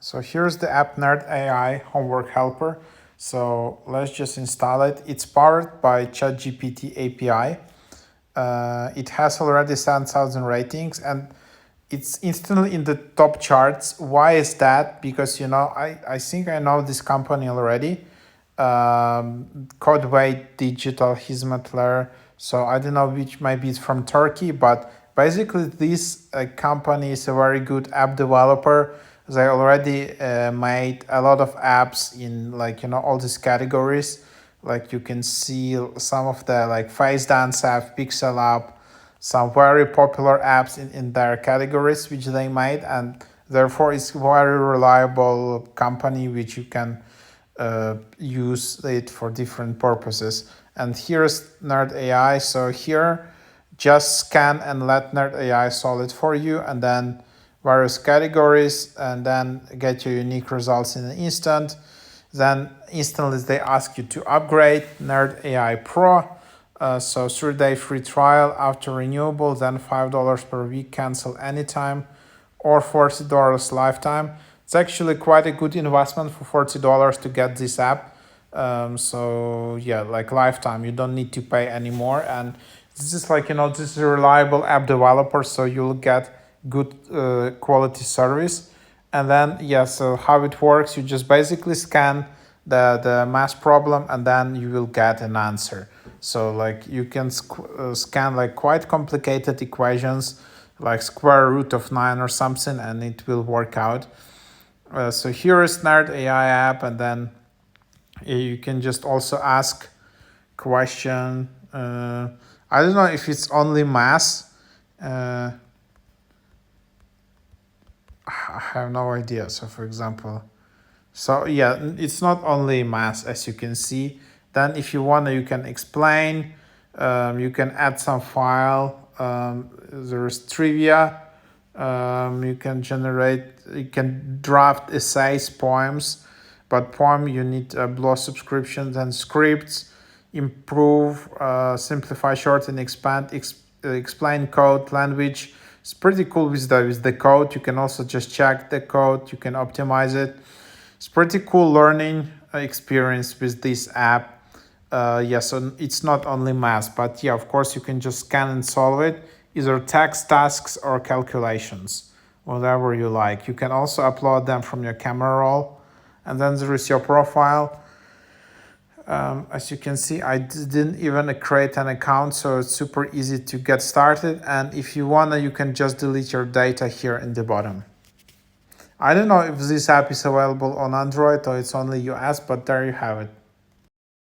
So here's the app Nerd AI Homework Helper. So let's just install it. It's powered by ChatGPT API. It has already 7,000 ratings and it's instantly in the top charts. Why is that? Because, I think I know this company already. Codeway Digital Hizmetler. So I don't know which, maybe it's from Turkey, but basically this company is a very good app developer. They already made a lot of apps in all these categories. Like you can see some of the like Face Dance app, Pixel app, some very popular apps in their categories which they made, and therefore it's very reliable company which you can use it for different purposes. And here's Nerd AI. So here, just scan and let Nerd AI solve it for you, and then various categories, and then get your unique results in an instant. Then instantly they ask you to upgrade Nerd AI Pro. So 3-day free trial after renewable, then $5 per week, cancel anytime, or $40 lifetime. It's actually quite a good investment for $40 to get this app. So yeah, like lifetime, you don't need to pay anymore. And this is this is a reliable app developer, so you'll get good quality service. And then yeah, so how it works, you just basically scan the math problem and then you will get an answer. So like you can scan like quite complicated equations like square root of 9 or something, and it will work out. So here is Nerd AI app, and then you can just also ask question. I don't know if it's only math. I have no idea. So for example, so yeah, it's not only math, as you can see. Then if you want, you can explain. You can add some file. There's trivia. You can draft essays, poems, but poem you need Blog subscriptions and scripts. Improve, simplify, shorten, expand, explain code, language. It's pretty cool with the code. You can also just check the code. You can optimize it. It's pretty cool learning experience with this app. Yeah, so it's not only math, but yeah, of course you can just scan and solve it, either text tasks or calculations, whatever you like. You can also upload them from your camera roll, and then there is your profile. As you can see, I didn't even create an account, so it's super easy to get started. And if you wanna, you can just delete your data here in the bottom. I don't know if this app is available on Android or it's only US, but there you have it.